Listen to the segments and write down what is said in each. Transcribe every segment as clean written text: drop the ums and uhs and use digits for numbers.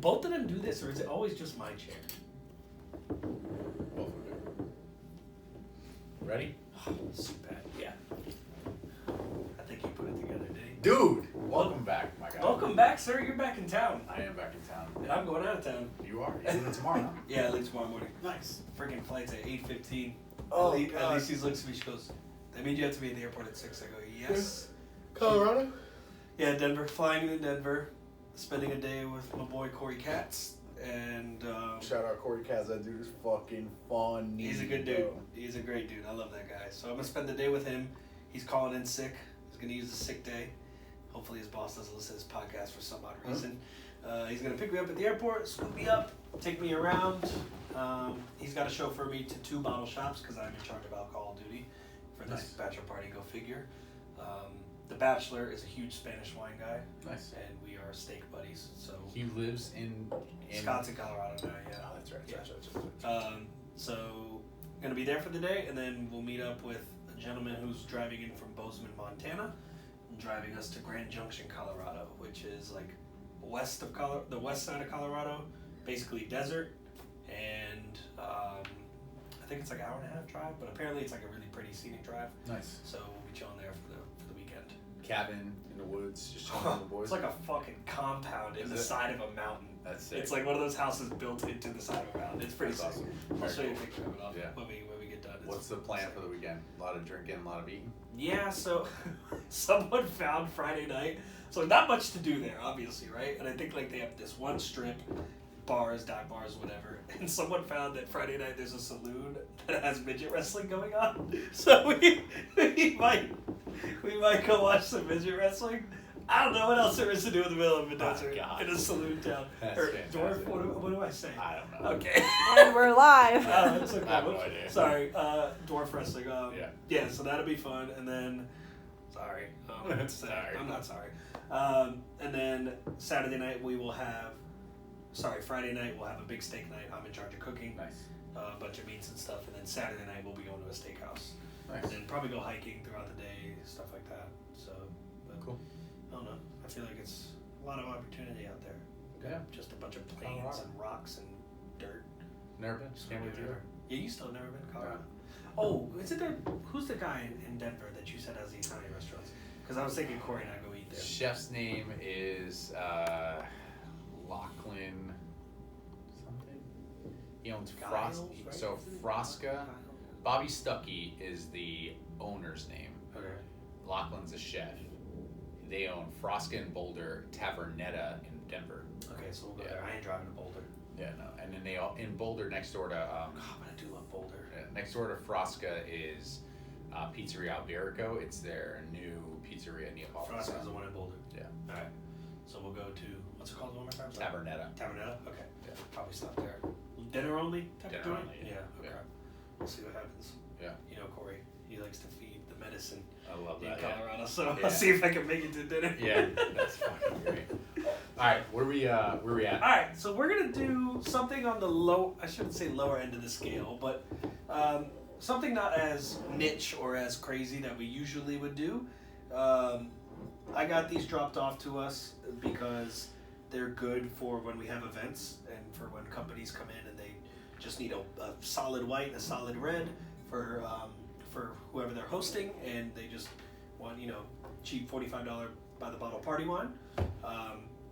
both of them do this, or is it always just my chair? Both of them. Ready? So bad. Yeah. I think he put it together, did he? Dude, welcome back, my guy. Welcome back, sir. You're back in town. I am back in town. And I'm going out of town. You are? You're leaving tomorrow, huh? Yeah, I leave tomorrow morning. Nice. Freaking flight's at 8:15. Oh, At God. least he looks at me, she goes, that means you have to be at the airport at 6. I go, yes. Colorado? Yeah, Denver. Flying into Denver. Spending a day with my boy Corey Katz. And Shout out Corey Kaz. That dude is fucking funny. he's a good dude. He's a great dude. I love that guy. So I'm going to spend the day with him. He's calling in sick. He's going to use a sick day. Hopefully his boss doesn't listen to his podcast for some odd reason. He's going to pick me up at the airport, scoop me up, take me around. He's got to chauffeur me to 2 bottle shops because I'm in charge of alcohol duty for this bachelor party, go figure. The Bachelor is a huge Spanish wine guy. Nice. And we are steak buddies. So He lives in Scott's in Colorado now, yeah. Oh, that's right. Yeah. That's right. So gonna be there for the day, and then we'll meet up with a gentleman who's driving in from Bozeman, Montana, and driving us to Grand Junction, Colorado, which is like west of the west side of Colorado, basically desert, and I think it's like an hour and a half drive, but apparently it's like a really pretty scenic drive. Nice. So we'll be chilling there for the weekend. Cabin in the woods, just chilling with the boys. It's like a fucking compound in the side of a mountain. That's sick. It's like one of those houses built into the side of a mountain. It's pretty That's sick. awesome. I'll Very show you a cool. picture of it Yeah. when we get done. What's the plan for the weekend? A lot of drinking, a lot of eating? Yeah, so someone found Friday night. So not much to do there, obviously, right? And I think like they have this one strip, bars, dive bars, whatever. And someone found that Friday night there's a saloon that has midget wrestling going on. So we might go watch some midget wrestling. I don't know what else there is to do in the middle of a desert in a saloon town. That's or fantastic. dwarf, what do I say? I don't know. Okay. And we're live. It's okay. I have no idea. Sorry, dwarf wrestling. Yeah. So that'll be fun. And then, sorry. Sorry. I'm not sorry. And then Saturday night we will have, Friday night we'll have a big steak night. I'm in charge of cooking. Nice. A bunch of meats and stuff. And then Saturday night we'll be going to a steakhouse. Nice. And then probably go hiking throughout the day, stuff like that. So, but Cool. I don't know. I feel like it's a lot of opportunity out there. Yeah. Just a bunch of plains Colorado. and rocks and dirt. Never been? Just Can't wait to whatever. go. Yeah, you still never been to Colorado. Oh, is it there? Who's the guy in Denver that you said has the Italian restaurants? Because I was thinking Corey and I go eat there. Chef's name is Lachlan something. He owns Giles, right? So Frasca. Bobby Stuckey is the owner's name. Okay. Lachlan's a chef. They own Frasca and Boulder Tavernetta in Denver. Okay, so we'll go Yeah. there. I ain't driving to Boulder. Yeah, no. And then they all, in Boulder next door to God, but I do love Boulder. next door to Frasca is Pizzeria Alberico. It's their new pizzeria in Neapolitan. Frasca's the one in Boulder. Yeah. All right. So we'll go to what's it called one more time? Sorry. Tavernetta. Tavernetta. Okay. Yeah. Probably stop there. Dinner only. Type Dinner of joint? only, Yeah. yeah. Okay. We'll see what happens. Yeah. You know Corey. He likes to feed the medicine I love in that. Colorado, so Yeah. I'll see if I can make it to dinner. Yeah, that's fucking great. All right, where we at? All right, so we're gonna do something on the I shouldn't say lower end of the scale, but something not as niche or as crazy that we usually would do. I got these dropped off to us because they're good for when we have events and for when companies come in and they just need a solid white and a solid red for whoever they're hosting, and they just want, cheap $45 by the bottle party wine.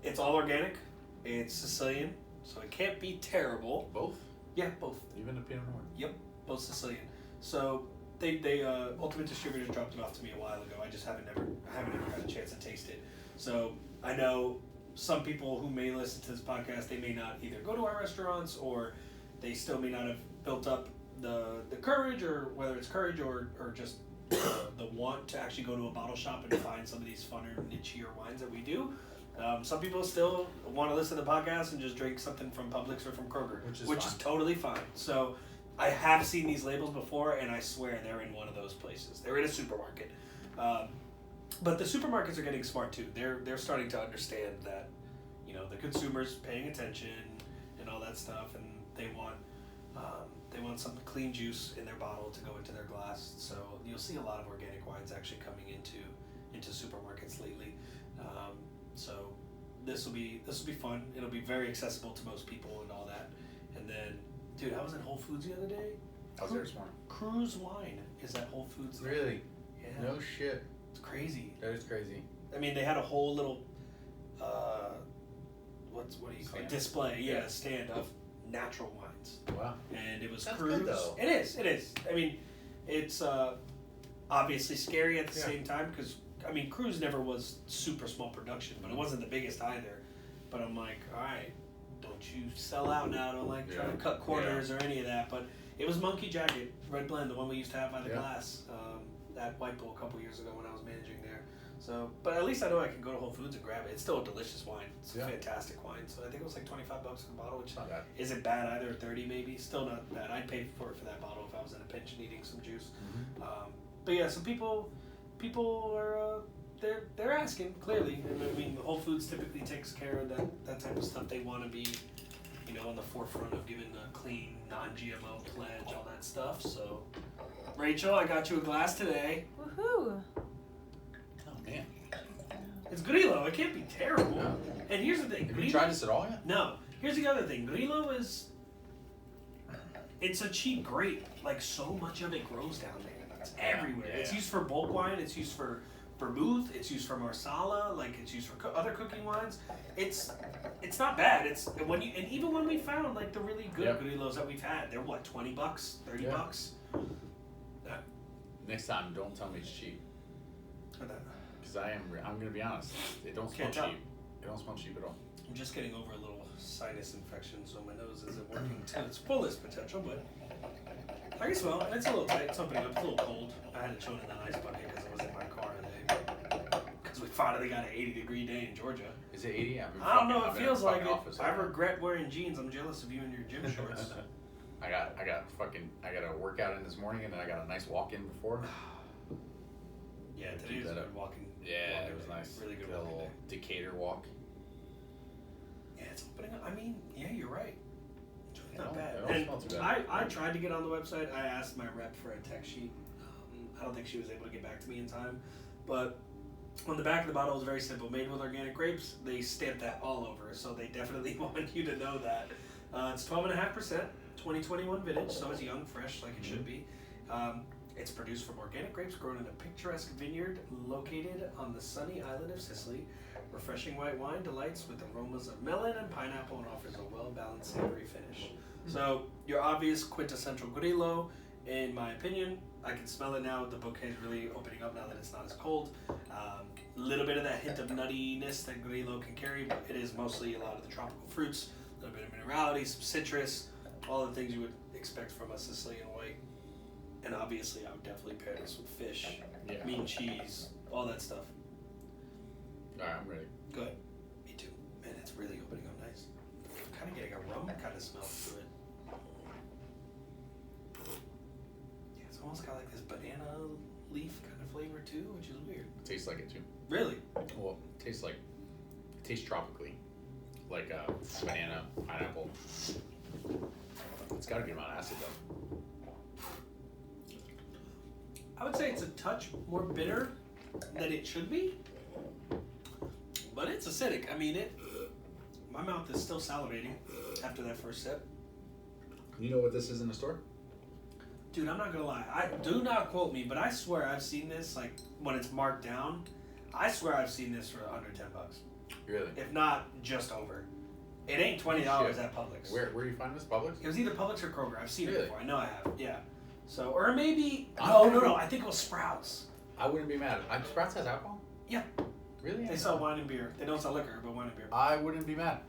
It's all organic. It's Sicilian, so it can't be terrible. Both? Yeah, both. Even the Pinot Noir? Yep, both Sicilian. So they Ultimate Distributors dropped it off to me a while ago. I haven't ever had a chance to taste it. So I know some people who may listen to this podcast, they may not either go to our restaurants or they still may not have built up the courage, or whether it's courage or just the want to actually go to a bottle shop and find some of these funner, nichier wines that we do. Some people still want to listen to the podcast and just drink something from Publix or from Kroger, which is totally fine. So I have seen these labels before, and I swear they're in one of those places. They're in a supermarket. But the supermarkets are getting smart too. They're starting to understand that, the consumer's paying attention and all that stuff, and they want some clean juice in their bottle to go into their glass. So you'll see a lot of organic wines actually coming into supermarkets lately. So this will be fun. It'll be very accessible to most people and all that. And then, dude, I was in Whole Foods the other day. I was there this morning. Cruise Wine is at Whole Foods. Really? Yeah. No shit. It's crazy. That is crazy. I mean, they had a whole little, what do you call it? Stand. Display, yeah, Yeah. stand of natural wines. Wow. And it was That's cruise. good, though. It is. I mean, it's obviously scary at the Yeah. same time because, I mean, Cruise never was super small production, but it wasn't the biggest either. But I'm like, all right, don't you sell out now. Don't like try to cut corners or any of that. But it was Monkey Jacket, Red Blend, the one we used to have by the glass at White Bull a couple years ago when I was managing there. So, but at least I know I can go to Whole Foods and grab it. It's still a delicious wine. It's a fantastic wine. So I think it was like $25 a bottle, which Not bad. isn't bad either. 30 maybe, still not bad. I'd pay for it for that bottle if I was in a pinch and needing some juice. But yeah, so people are they're asking clearly. I mean, Whole Foods typically takes care of that type of stuff. They want to be, on the forefront of giving a clean, non-GMO pledge, all that stuff. So, Rachel, I got you a glass today. Woohoo! Oh man. It's Grillo. It can't be terrible. No. And here's the thing. Have you tried this at all yet? No. Here's the other thing. Grillo it's a cheap grape. Like, so much of it grows down there. It's everywhere. Yeah. It's used for bulk wine. It's used for vermouth. It's used for marsala. Like, it's used for other cooking wines. It's not bad. And even when we found like the really good Grillos that we've had, they're what, $20, $30. Next time, don't tell me it's cheap. Because I'm gonna be honest. They don't smell Can't tell. cheap. They don't smell cheap at all. I'm just getting over a little sinus infection, so my nose isn't working to its fullest potential, but I can smell it. It's a little tight. It's opening up. It's a little cold. I had it shown in the ice bucket because I was in my car today. Because we finally got an 80-degree day in Georgia. Is it 80? I don't know. It feels like it. I regret wearing jeans. I'm jealous of you and your gym shorts. I got a workout in this morning, and then I got a nice walk in before. Yeah, today was a good walking. Yeah, it was nice. Really good Did a walking little day. Decatur walk. Yeah, it's opening up. I mean, yeah, you're right. It's not bad. It don't smell too bad. I tried to get on the website. I asked my rep for a tech sheet. I don't think she was able to get back to me in time. But on the back of the bottle, it was very simple. Made with organic grapes. They stamped that all over. So they definitely want you to know that. It's 12.5%, 2021 vintage, so it's young, fresh, like it should be. It's produced from organic grapes grown in a picturesque vineyard located on the sunny island of Sicily. Refreshing white wine delights with aromas of melon and pineapple and offers a well-balanced savory finish. So, your obvious quintessential Grillo, in my opinion. I can smell it now. The bouquet is really opening up now that it's not as cold. A little bit of that hint of nuttiness that Grillo can carry, but it is mostly a lot of the tropical fruits, a little bit of minerality, some citrus, all the things you would expect from a Sicilian white. And obviously, I would definitely pair this with fish, meat and cheese, all that stuff. Alright, I'm ready. Good. Me too. Man, it's really opening up nice. I'm kind of getting a rum kind of smell to it. Yeah, it's almost got like this banana leaf kind of flavor too, which is weird. Tastes like it too. Really? Well, it tastes tropically. Like banana, pineapple. It's got a good amount of acid though. I would say it's a touch more bitter than it should be, but it's acidic. I mean, my mouth is still salivating after that first sip. You know what this is in the store? Dude, I'm not gonna lie. Do not quote me, but I swear I've seen this like when it's marked down. I swear I've seen this for under $10, Really? if not just over. It ain't $20 at Publix. Where do you find this? Publix? It was either Publix or Kroger. I've seen Really? it before. I know I have. Yeah. So, or maybe I'm no. I think it was Sprouts. I wouldn't be mad. Sprouts has alcohol? Yeah. Really? They sell wine and beer. They don't sell liquor, but wine and beer. I wouldn't be mad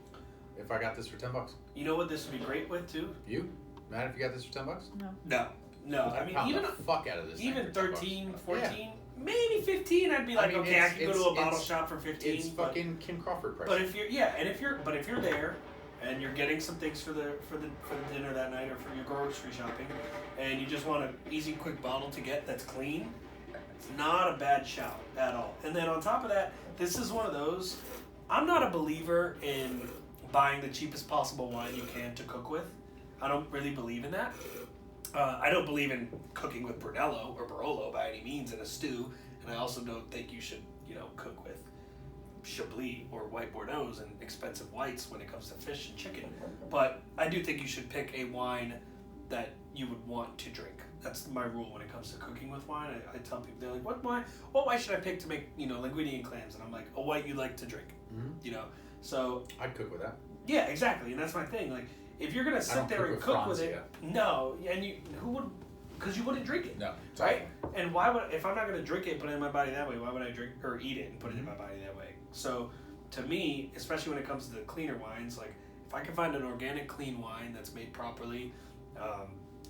if I got this for $10. You know what this would be great with too? You? Mad if you got this for $10? No. I mean, Pound even the fuck out of this. even thing for $10. 13, 14, maybe 15. I'd be like, I mean, okay, I can go to a bottle it's- shop for 15. It's but, fucking Kim Crawford price. but if you're there, and you're getting some things for the dinner that night or for your grocery shopping, and you just want an easy, quick bottle to get that's clean, it's not a bad shout at all. And then on top of that, this is one of those. I'm not a believer in buying the cheapest possible wine you can to cook with. I don't really believe in that. I don't believe in cooking with Brunello or Barolo by any means in a stew, and I also don't think you should, cook with Chablis or white Bordeaux's and expensive whites when it comes to fish and chicken. But I do think you should pick a wine that you would want to drink. That's my rule when it comes to cooking with wine. I tell people, they're like, what wine should I pick to make, linguine and clams? And I'm like, a white you like to drink, So I'd cook with that. yeah, exactly. And that's my thing. Like, if you're going to sit there and cook with it, no. And who would, because you wouldn't drink it. No. Right? And why would, if I'm not going to drink it and put it in my body that way, why would I drink or eat it and put it in my body that way? So, to me, especially when it comes to the cleaner wines, like, if I can find an organic, clean wine that's made properly,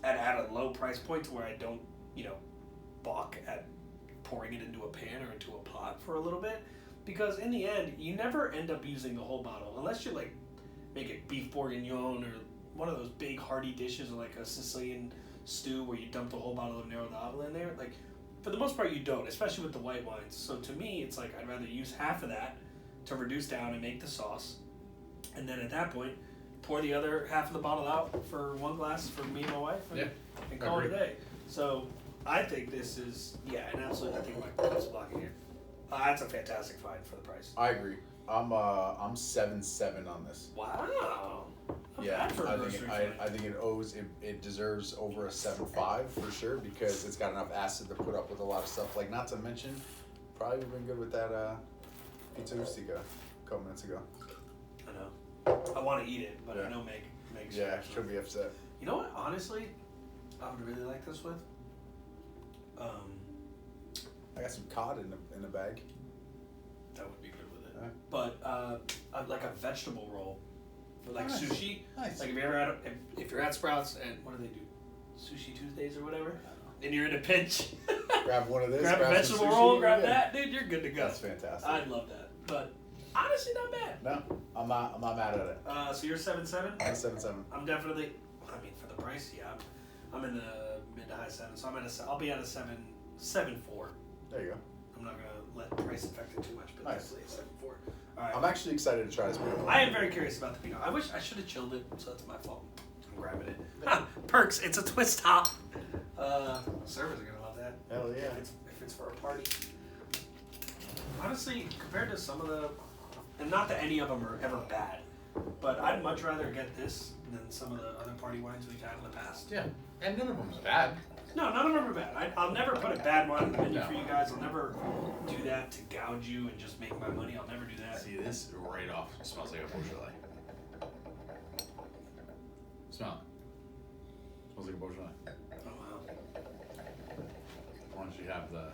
at a low price point to where I don't, balk at pouring it into a pan or into a pot for a little bit, because in the end, you never end up using the whole bottle unless you like make it beef bourguignon or one of those big hearty dishes like a Sicilian stew where you dump the whole bottle of Nero d'Avola in there. Like, for the most part, you don't, especially with the white wines. So to me, it's like I'd rather use half of that to reduce down and make the sauce, and then at that point, pour the other half of the bottle out for one glass for me and my wife, and call it a day. So I think this is, and absolutely, I think my close blocking here. That's a fantastic find for the price. I agree. I'm 7-7 on this. Wow. Not Yeah, bad for a grocery find. I think it deserves over a 7.5 for sure, because it's got enough acid to put up with a lot of stuff. Like, not to mention, probably would have been good with that pizza rustica a couple minutes ago. I know. I want to eat it, but I know Meg's Yeah, she'll be upset. You know what? Honestly, I would really like this with. I got some cod in the bag. That would be good with it. Yeah. But like a vegetable roll, for like Nice. sushi. Nice. Like if you're at Sprouts and what do they do? Sushi Tuesdays or whatever. And you're in a pinch. Grab one of this. Grab a some vegetable sushi, roll. Grab yeah. that, dude. You're good to go. That's fantastic. I'd love that. But honestly, not bad. No, I'm not mad at it. So you're 7-7. I'm 7-7. I'm definitely. I mean, for the price, yeah. I'm in the mid to high 7, so I'll be at a 7.4. There you go. I'm not gonna let price affect it too much, but Nice. definitely a 7.4. All right. I'm actually excited to try this Pinot Noir. I am very curious about the Pinot. I wish I should have chilled it, so that's my fault. I'm grabbing it. Perks. It's a twist top. Servers are gonna love that. Hell yeah. If it's for a party. Honestly, compared to some of the, and not that any of them are ever bad, but I'd much rather get this than some of the other party wines we've had in the past. Yeah, and none of them's bad. No, none of them are bad. I'll never put a bad wine on the menu No. for you guys. I'll never do that to gouge you and just make my money. I'll never do that. See, this right off smells like a Beaujolais. Smell it. Smells like a Beaujolais. Oh wow. Why don't you have the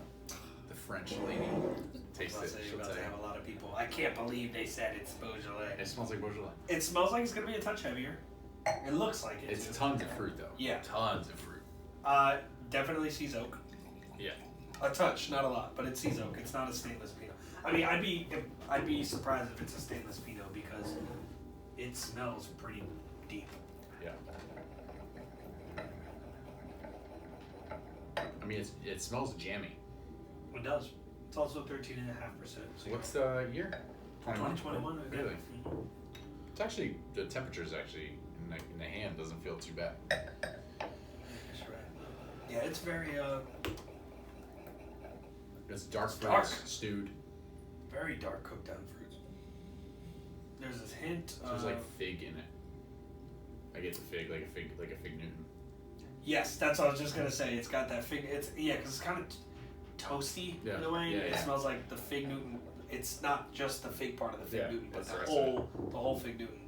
French lady taste I'll it? say you're She'll about tell to you. have a lot of people. I can't believe they said it's Beaujolais. It smells like Beaujolais. It smells like it's gonna be a touch heavier. It looks like it. It's too. tons of fruit though. Yeah. Tons of fruit. Definitely sees oak. Yeah. A touch, not a lot, but it sees oak. It's not a stainless Pinot. I mean, I'd be surprised if it's a stainless Pinot because it smells pretty deep. Yeah. I mean, it smells jammy. It does. It's also 13.5%. So what's the year? 2021. Really? Mm-hmm. It's actually, the temperature's actually in the hand doesn't feel too bad. That's right. Yeah, it's very It's dark dark. fruits, stewed. very dark cooked down fruits. There's this hint. There's like fig in it. I get the fig, like a fig Newton. Yes, that's what I was just gonna say. It's got that fig. Because it's kind of toasty in a way. Yeah, It yeah. smells like the fig Newton. It's not just the fig part of the fig Yeah, Newton, but it's the the rest of whole fig Newton.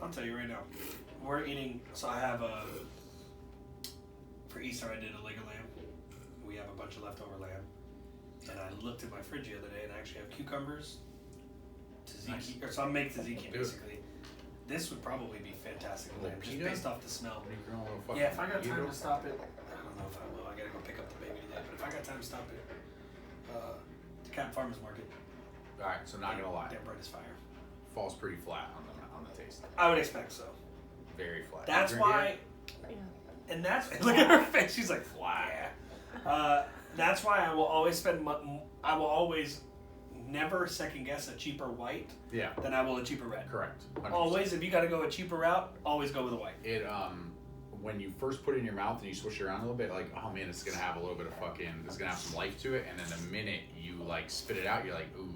I'll tell you right now, we're eating. So I have for Easter I did a leg of lamb. We have a bunch of leftover lamb, and I looked at my fridge the other day and I actually have cucumbers, tzatziki, Nice. or so I make tzatziki Do it. basically. This would probably be fantastic with lamb, just Pita? based off the smell. Make your own little fucking Yeah, if I got time burrito. to stop it, I don't know if I will. I gotta go pick up the baby today, but if I got time to stop it, the Cat Farmers Market, Alright, so not gonna lie, their bread is fire. falls pretty flat on the taste. I would expect so. Very flat. That's You drink why, it? and that's look at her face. She's like, flat. That's why I will always I will always never second guess a cheaper white Yeah, than I will a cheaper red. correct. 100%. Always, if you got to go a cheaper route, always go with a white. It when you first put it in your mouth and you swish it around a little bit, like, oh man, it's gonna have a little bit of it's gonna have some life to it. And then the minute you like spit it out, you're like, ooh,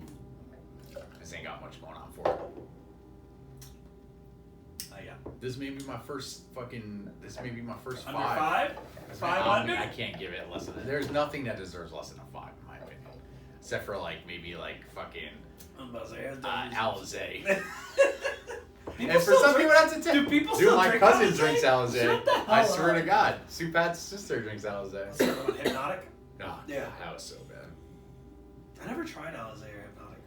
this ain't got much going on for it. Yeah. This may be my first Under 5. 5? 5 I under? mean, I can't give it less than. There's nothing that deserves less than a 5 in my opinion, except for like maybe like fucking I'm about to say, Alizé. People And for still some drink- people that's a tip. Do people Dude, still my drink cousin Alizé? drinks Alizé. Shut the hell I swear up. to God, Supat's sister drinks Alizé. Hypnotic? Oh, Yeah. that was so bad. I never tried Alizé or Hypnotic.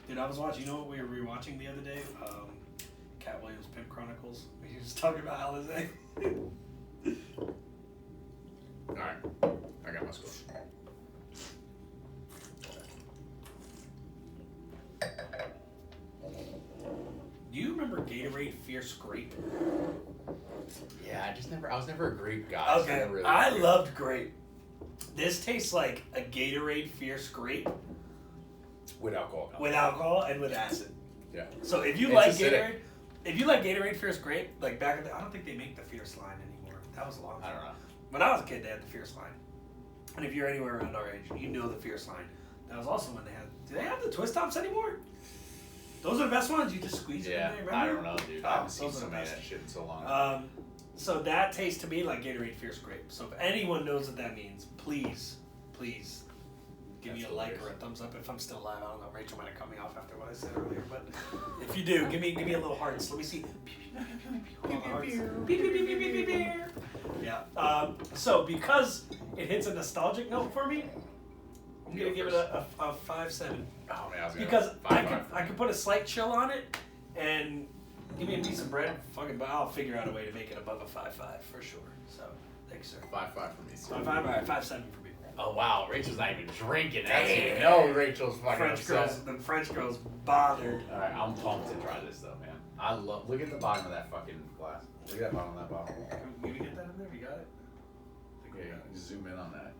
Dude, I was watching, you know what we were rewatching the other day? Cat Williams Pimp Chronicles. We were just talking about Alizé. Alright, I got my score. Do you remember Gatorade Fierce Grape? Yeah, I was never a grape guy. so Okay, never really I liked it. loved grape. This tastes like a Gatorade Fierce Grape With alcohol. with alcohol and with acid. Yeah. So if you It's like acidic. Gatorade Fierce Grape, like back in the, I don't think they make the Fierce line anymore. That was a long I time. don't know. When I was a kid, they had the Fierce line. And if you're anywhere around our age, you know the Fierce line. That was also when they had. Do they have the Twist Tops anymore? Those are the best ones. You just squeeze it Yeah, in there. I Remember? don't know, dude. Oh, I haven't seen those are so the many of best. that shit in so long. So that tastes to me like Gatorade Fierce Grape. So if anyone knows what that means, please give me That's a like hilarious. or a thumbs up if I'm still live. I don't know. Rachel might have cut me off after what I said earlier, but if you do, give me a little hearts. Let me see. All the hearts. Yeah. So because it hits a nostalgic note for me, I'm gonna give it a 5-7 oh man, I was gonna because I 5-5. could put a slight chill on it and give me a piece of bread. Fucking, but I'll figure out a way to make it above a 5-5 for sure. So thanks, sir. 5-5 for me. 5-5. All right, 5-7 for me. Oh wow, Rachel's not even drinking. That's Damn. you know Rachel's fucking French upset. girls, the French girls bothered. All right, I'm pumped to try this though, man. I love. Look at the bottom of that fucking glass. Look at that bottom of that bottle. Can we get that in there? You got it? Okay, zoom in on that.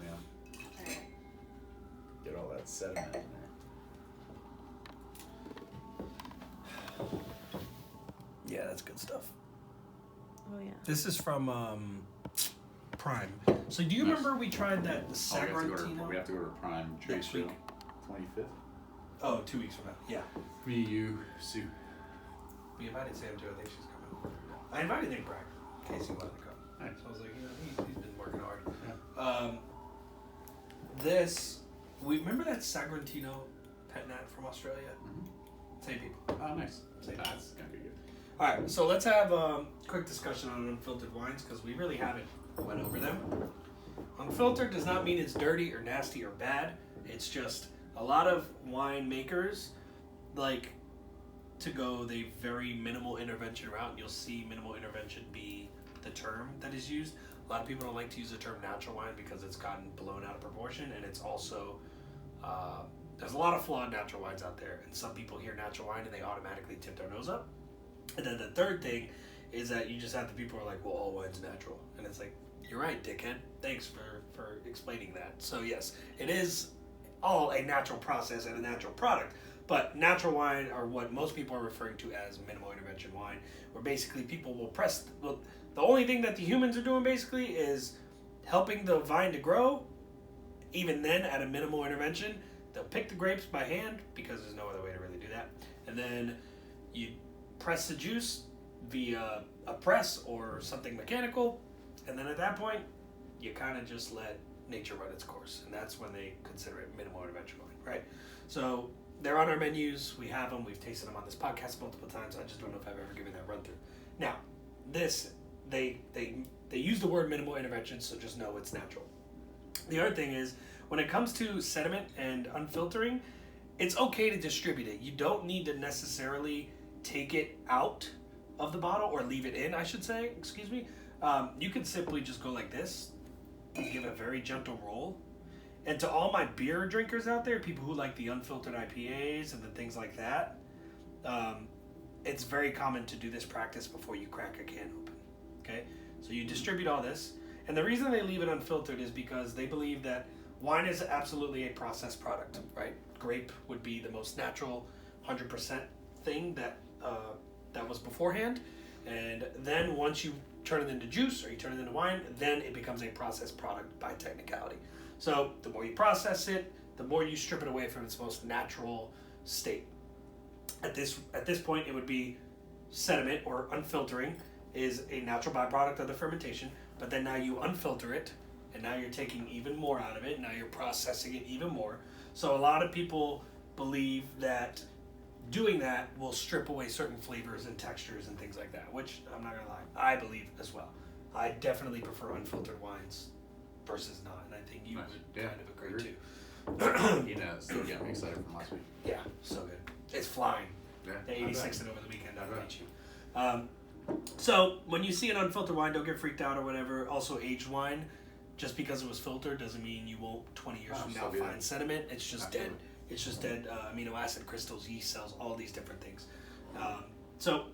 Yeah. Get all that sediment in there. Yeah, that's good stuff. Oh yeah. This is from Prime. So do you Nice. remember we tried that We Sagrantino? have to go to Prime Trade Next Show. week. 25th. Oh, 2 weeks from now. Yeah. Me, you, Sue. We invited Sam too. I think she's coming. I invited Nick Bragg in case he wanted to come. Nice. So I was like, he's been working hard. Yeah. We remember that Sagrantino pet nat from Australia? Mhm. Same people. Oh, nice. Same That's gonna be good. All right, so let's have a quick discussion on unfiltered wines because we really haven't went over them. Unfiltered does not mean it's dirty or nasty or bad. It's just a lot of winemakers like to go the very minimal intervention route. And you'll see minimal intervention be the term that is used. A lot of people don't like to use the term natural wine because it's gotten blown out of proportion, and it's also there's a lot of flawed natural wines out there. And some people hear natural wine and they automatically tip their nose up. And then the third thing is that you just have the people who are like, well, all wine's natural. And it's like, you're right, dickhead. Thanks for explaining that. So yes, it is all a natural process and a natural product. But natural wine are what most people are referring to as minimal intervention wine, where basically people will the only thing that the humans are doing basically is helping the vine to grow. Even then, at a minimal intervention, they'll pick the grapes by hand because there's no other way to really do that. And then you press the juice via a press or something mechanical, and then at that point you kind of just let nature run its course, and that's when they consider it minimal intervention wine, right? So they're on our menus, we have them, we've tasted them on this podcast multiple times. I just don't know if I've ever given that run through. Now this they use the word minimal intervention, so just know it's natural. The other thing is, when it comes to sediment and unfiltering, it's okay to distribute it. You don't need to necessarily take it out of the bottle or leave it in, I should say, excuse me. You can simply just go like this and give a very gentle roll. And to all my beer drinkers out there, people who like the unfiltered IPAs and the things like that, it's very common to do this practice before you crack a can open. Okay? So you distribute all this. And the reason they leave it unfiltered is because they believe that wine is absolutely a processed product, right? Grape would be the most natural 100% thing that was beforehand. And then once you turn it into juice or you turn it into wine, then it becomes a processed product by technicality. So the more you process it, the more you strip it away from its most natural state. At this point, it would be sediment or unfiltering is a natural byproduct of the fermentation, but then now you unfilter it, and now you're taking even more out of it, now you're processing it even more. So a lot of people believe that doing that will strip away certain flavors and textures and things like that, which I'm not gonna lie, I believe as well. I definitely prefer unfiltered wines versus not, and I think you Nice. would Yeah, kind of agree agreed. too. Still getting me excited from last week. Yeah, so good. It's flying. Yeah. The 86 and over the weekend, I'll I bet. beat you. So when you see an unfiltered wine, don't get freaked out or whatever. Also, aged wine, just because it was filtered doesn't mean you won't 20 years from now still be find there. sediment. It's just Absolutely. dead. It's just dead amino acid crystals, yeast cells, all these different things. So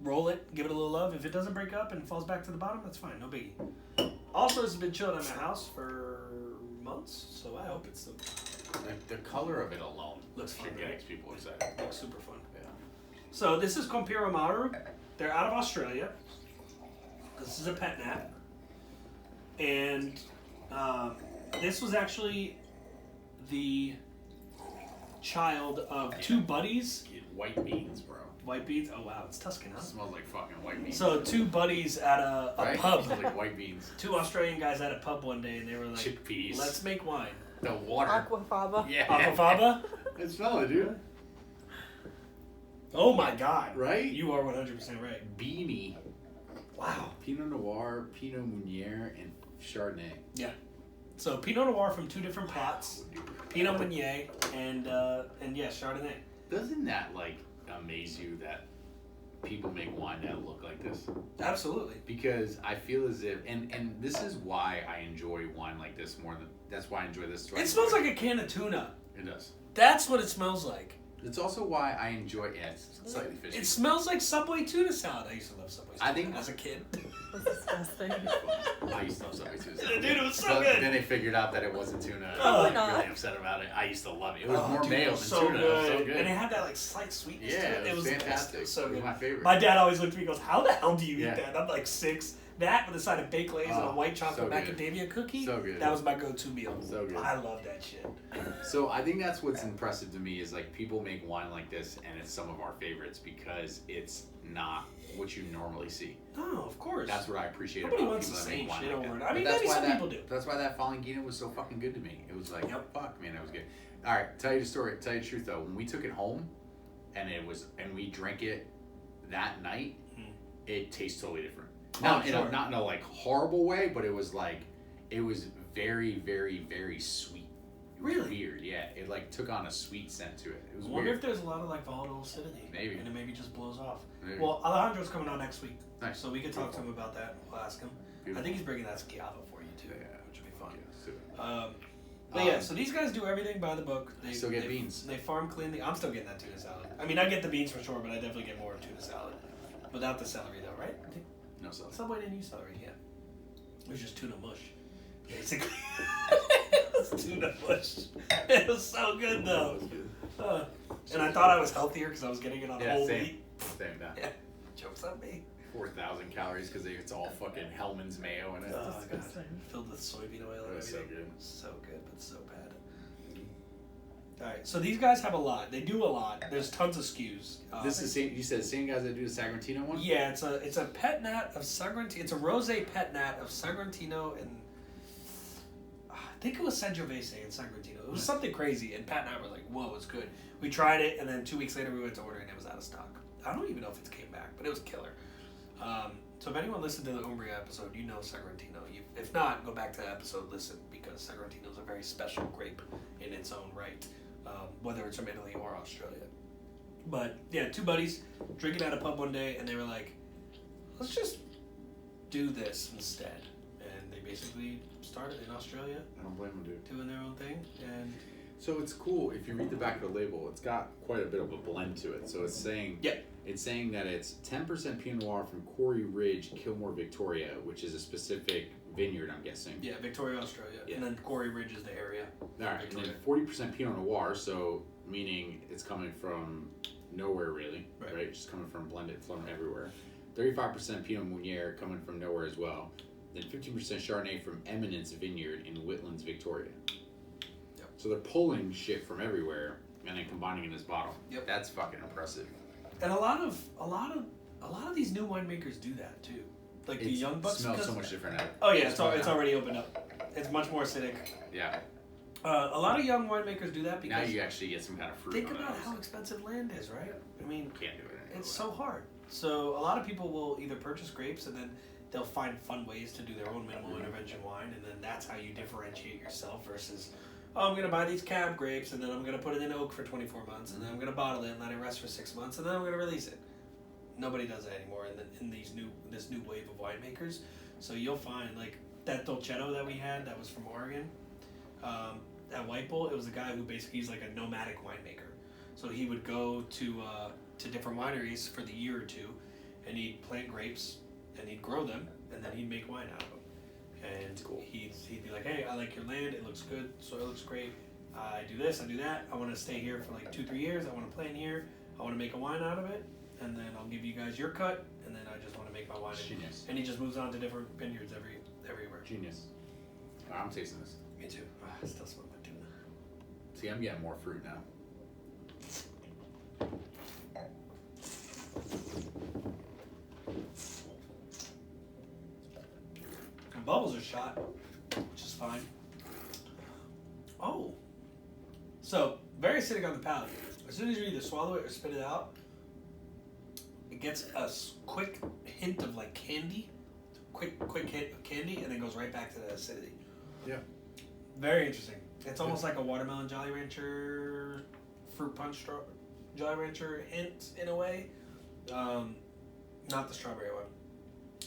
roll it, give it a little love. If it doesn't break up and falls back to the bottom, that's fine, no biggie. Also, it's been chilling at my house for months, so I hope it's still The color of it alone Looks fun, should get right? people excited. looks super fun. Yeah. So this is Compiro Maru. They're out of Australia. This is a pet nat. And this was actually the child of two buddies. Get white beans, bro. White beans? Oh wow, it's Tuscan, It huh? smells like fucking white beans. So two buddies at a right? pub. It smells like white beans. Two Australian guys at a pub one day, and they were like, Chickpeas. let's make wine. The water. Aquafaba. Yeah. Aquafaba? It smells it, dude. Oh my god. Right? You are 100% right. Beanie. Wow. Pinot Noir, Pinot Meunier, and Chardonnay. So Pinot Noir from two different plots. Pinot Meunier and yeah, Chardonnay. Doesn't that amaze you that people make wine that look like this? Absolutely. Because I feel as if, and this is why I enjoy wine like this more than, that's why I enjoy this. It smells like a can of tuna. It does. That's what it smells like. It's also why I enjoy, yeah, it's slightly fishy. It smells like Subway tuna salad. I used to love Subway. I think- as a kid. That's disgusting. I used to love Subway tuna. Dude, it was so But good. Then they figured out that it wasn't tuna. Oh, I was not. really upset about it. I used to love it. It was Oh, more dude, mayo it than was so tuna. It was so good. And it had that slight sweetness Yeah, to it. it was the best. fantastic. It was so It was good. my favorite. My dad always looked at me and goes, "How the hell do you Yeah. eat that?" I'm like 6. That with a side of baked lays and a Oh, white chocolate so good. macadamia cookie. So good. That was my go-to meal. So good. I love that shit. So I think that's what's impressive to me is people make wine like this and it's some of our favorites because it's not what you normally see. Oh, of course. That's what I appreciate Nobody about wants people the that make same wine shit like over that. and- I mean, But that's maybe why some that- people do. That's why that Falangina was so fucking good to me. It was like, Yep. fuck, man, that was good. All right, tell you the story. Tell you the truth though. When we took it home, and we drank it that night, it tastes totally different. Not sure. not in a horrible way, but it was very, very, very sweet. It was Really? weird, yeah. It took on a sweet scent to it. It was I wonder weird. if there's a lot of volatile acidity. Maybe. And it maybe just blows off. Maybe. Well, Alejandro's coming on next week. Nice. So we could talk to him about that. We'll ask him. Beautiful. I think he's bringing that Schiava for you too, Yeah. which would be fun. Yeah, super. But yeah, so these guys do everything by the book. They Still get they- beans. They farm cleanly. I'm still getting that tuna salad. I mean, I get the beans for sure, but I definitely get more of tuna salad. Without the celery though, right? No sauce. Subway didn't use celery, yeah. It was just tuna mush. Basically. It was tuna mush. It was so good though. And I thought I was healthier because I was getting it on Yeah, whole same. wheat. Same, yeah. Yeah. Joke's on me. 4,000 calories because it's all fucking Hellman's mayo in it. Oh, God. disgusting. Filled with soybean oil and That was so everything. good. So good, but so bad. Alright, so these guys have a lot. They do a lot. There's tons of SKUs. This is same. You said same guys that do the Sagrantino one. Yeah, it's a pet nat of Sagrantino. It's a rosé pet nat of Sagrantino and I think it was Sangiovese and Sagrantino. It was something crazy, and Pat and I were like, "Whoa, it's good." We tried it, and then 2 weeks later we went to order, and it was out of stock. I don't even know if it came back, but it was killer. So if anyone listened to the Umbria episode, you know Sagrantino. If not, go back to that episode, listen, because Sagrantino is a very special grape in its own right, whether it's from Italy or Australia. But yeah, two buddies drinking at a pub one day, and they were like, "Let's just do this instead." And they basically started in Australia, I don't blame them, dude. doing their own thing, and So it's cool if you read the back of the label. It's got quite a bit of a blend to it. So it's saying it's saying that it's 10% Pinot Noir from Quarry Ridge, Kilmore, Victoria, which is a specific vineyard, I'm guessing. yeah, Victoria, Australia, Yeah. and then Quarry Ridge is the area. All right, and then Victoria. 40% Pinot Noir, so meaning it's coming from nowhere really, Right. right? Just coming from blended from everywhere. 35% Pinot Meunier coming from nowhere as well. Then 15% Chardonnay from Eminence Vineyard in Whitlands, Victoria. Yep. So they're pulling shit from everywhere and then combining in this bottle. Yep. That's fucking impressive. And a lot of these new winemakers do that too. Like the young bucks. Smells so much different now. Oh yeah, it's already opened up. It's much more acidic. Yeah. A lot of young winemakers do that because Now you actually get some kind of fruit. think on about it. how expensive land is, right? I mean, Can't do it anymore. it's so hard. So a lot of people will either purchase grapes and then they'll find fun ways to do their own minimal intervention wine, and then that's how you differentiate yourself versus, oh, I'm going to buy these cab grapes and then I'm going to put it in oak for 24 months and then I'm going to bottle it and let it rest for 6 months and then I'm going to release it. Nobody does that anymore in this new wave of winemakers. So you'll find like that Dolcetto that we had that was from Oregon. At White Bull, it was a guy who basically he's like a nomadic winemaker. So he would go to different wineries for the year or two, and he'd plant grapes and he'd grow them, and then he'd make wine out of them. And Cool. he'd be like, hey, I like your land. It looks good. Soil looks great. I do this. I do that. I want to stay here for like 2-3 years. I want to plant here. I want to make a wine out of it, and then I'll give you guys your cut, and then I just want to make my wine. Genius. And he just moves on to different vineyards everywhere. Genius. I'm tasting this. Me too. I still smell my tuna. See, I'm getting more fruit now. The bubbles are shot, which is fine. Oh. So, very acidic on the palate. As soon as you either swallow it or spit it out, it gets a quick hint of like candy. Quick hit of candy, and then goes right back to the acidity. Yeah. Very interesting. It's almost like a watermelon Jolly Rancher fruit punch Jolly Rancher hint in a way. Not the strawberry one.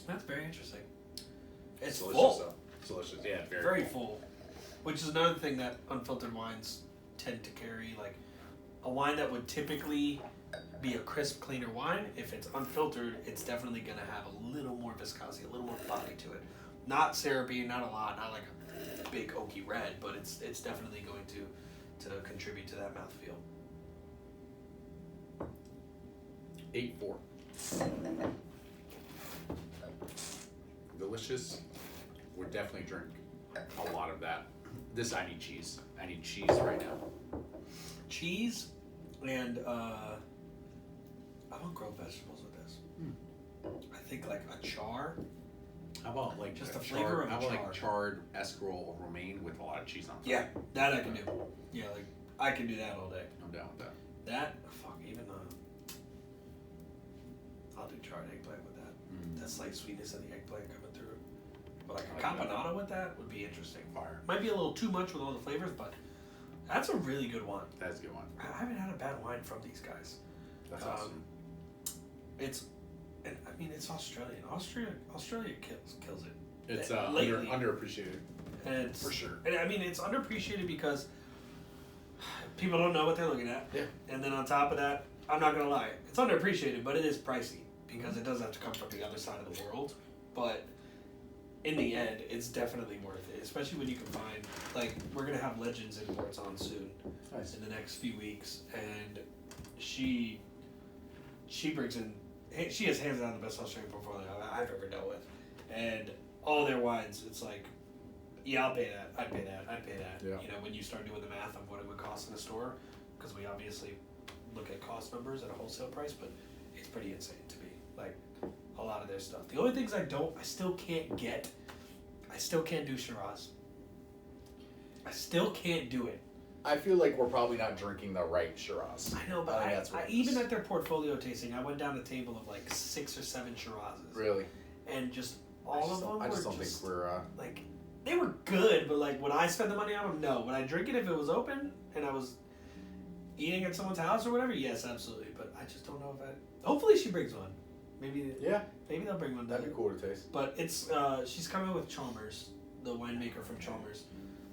That's very interesting. It's delicious, full. though. It's delicious. Yeah, Very full. Which is another thing that unfiltered wines tend to carry. Like a wine that would typically be a crisp, cleaner wine, if it's unfiltered, it's definitely going to have a little more viscosity, a little more body to it. Not syrupy, not a lot, not like a big oaky red, but it's definitely going to contribute to that mouthfeel. 8.4. Delicious. Would definitely drink a lot of that. This I need cheese. I need cheese right now. Cheese and I want grilled vegetables with this. I think like a char. How about like Just a the flavor of how a about like char. charred escarole romaine with a lot of cheese on top? Yeah, that I can do. Yeah, like I can do that all day. I'm down with that. That even I'll do charred eggplant with that. That slight sweetness of the eggplant coming through. But like a I like that. caponata with that would be interesting. Fire. Might be a little too much with all the flavors, but that's a really good one. That's a good one. I haven't had a bad wine from these guys. That's awesome. It's, and I mean, it's Australian. Australia kills it. It's lately. underappreciated. And it's, For sure. And I mean, it's underappreciated because people don't know what they're looking at. Yeah. And then on top of that, I'm not gonna lie, it's underappreciated, but it is pricey because it does have to come from the other side of the world. But in the end, it's definitely worth it, especially when you can find, like, we're gonna have Legends imports on soon. Nice. In the next few weeks, and she brings in, she has hands down the best Australian portfolio I've ever dealt with, and all their wines, it's like, yeah, I'll pay that, I'd pay that. Yeah. You know, when you start doing the math of what it would cost in a store, because we obviously look at cost numbers at a wholesale price, but it's pretty insane to me. Like a lot of their stuff. The only things I still can't do Shiraz. I still can't do it. I feel like we're probably not drinking the right Shiraz. I know, but think that's what it even is. at their portfolio tasting, I went down a table of like 6 or 7 Shirazes. Really? And just all of them I just were don't just, think we're. like, they were good, but like, would I spend the money on them? No. Would I drink it if it was open and I was eating at someone's house or whatever? Yes, absolutely. But I just don't know if I. Hopefully she brings one. Maybe they'll bring one. That'd be cool to taste. But it's she's coming with Chalmers, the winemaker from Chalmers.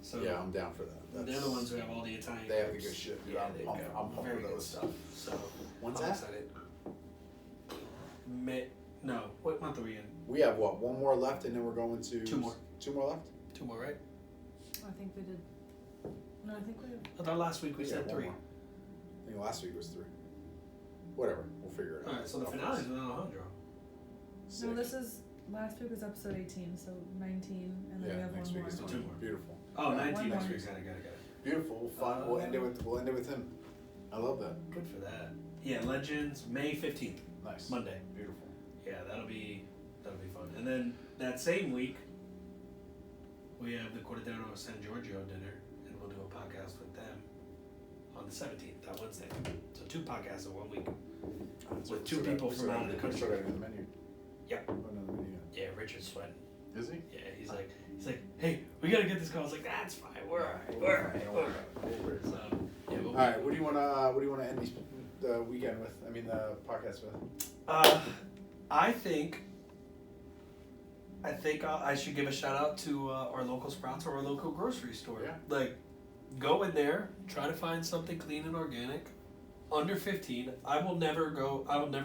So Yeah, I'm down for that. they're the ones who have all the Italian. They have the grapes. good shit, dude. Yeah, I'm they've pumped- got I'm pumped very for good those. stuff. So When's I'm that? excited. No, what month are we in? We have what? One more left, and then we're going to 2 more. 2 more left. 2 more, right? I think we did. No, I think we did. I thought last week we Yeah, said one 3. more. I think last week was 3. Whatever, we'll figure it out. All right, so the I'll finale is fix it. in Alejandro. No, this is, last week was episode 18, so 19, and then we Yeah, have next one week more. is 2 more. beautiful. Oh, Yeah. 19 One next more. week. Got it. Beautiful, fun. We'll end it with him. I love that. Good for that. Yeah, Legends, May 15th, Nice. Monday. Beautiful. Yeah, that'll be fun. And then that same week, we have the Cordero San Giorgio dinner, and we'll do a podcast with them on the 17th, that Wednesday. So 2 podcasts in 1 week. With 2 people from out of the country. Still got it in the menu. Yeah. Oh, no, the menu. Yeah, Richard's sweating. Is he? Yeah, he's like, hey, we gotta get this call. I was like, that's fine. We're alright. So, yeah, All right. What do you wanna end the weekend with? I mean, the podcast with. I think I should give a shout out to our local Sprouts or our local grocery store. Yeah. Like, go in there, try to find something clean and organic, under 15. I will never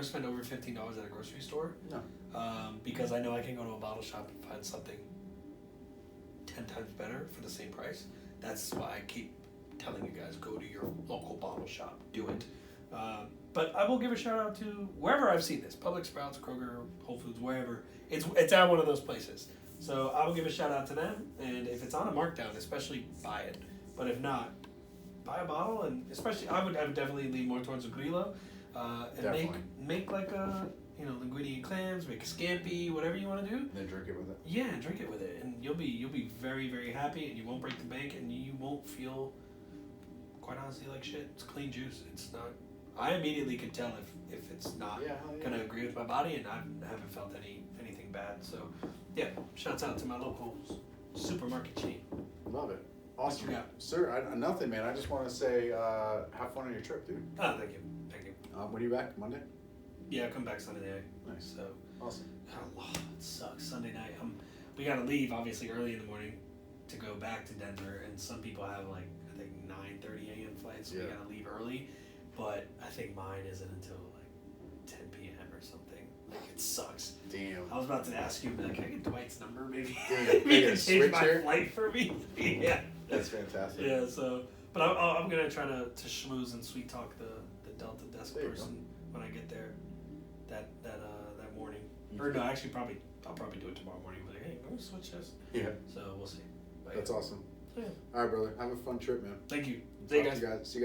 spend over $15 at a grocery store. No. Because I know I can go to a bottle shop and find something 10 times better for the same price. That's why I keep telling you guys, go to your local bottle shop, do it. But I will give a shout out to wherever I've seen this, Publix, Sprouts, Kroger, Whole Foods, wherever. It's at one of those places. So I will give a shout out to them, and if it's on a markdown, especially buy it. But if not, buy a bottle, and especially I would definitely lean more towards a Grillo, and Definitely. make like a linguine and clams, make a scampi, whatever you want to do. And then drink it with it. Yeah, drink it with it, and you'll be very, very happy, and you won't break the bank, and you won't feel, quite honestly, like shit. It's clean juice. It's not. I immediately can tell if it's not Yeah. Hell yeah. gonna agree with my body, and I haven't felt anything bad. So, yeah, shouts out to my local supermarket chain. Love it. What Awesome. you got? Sir, nothing, man. I just want to say, have fun on your trip, dude. Oh, thank you. When are you back? Monday? Yeah, I come back Sunday night. Nice. So, Awesome. oh, it sucks. Sunday night. We gotta leave obviously early in the morning to go back to Denver, and some people have like I think 9:30 a.m. flights, so we Yeah. gotta leave early. But I think mine isn't until like 10 p.m. or something. Like it sucks. Damn. I was about to ask you, like, can I get Dwight's number maybe? Damn, Maybe they you can can change switch my here? flight for me. Yeah. That's fantastic. Yeah. So, but I'm gonna try to schmooze and sweet talk the Delta desk There you person when I get there. That morning. Or no, actually I'll probably do it tomorrow morning. But like, hey, I'm gonna switch this. Yeah. So we'll see. But That's awesome. yeah. All right, brother. Have a fun trip, man. Thank you. See you Talk guys. to you guys. See you guys.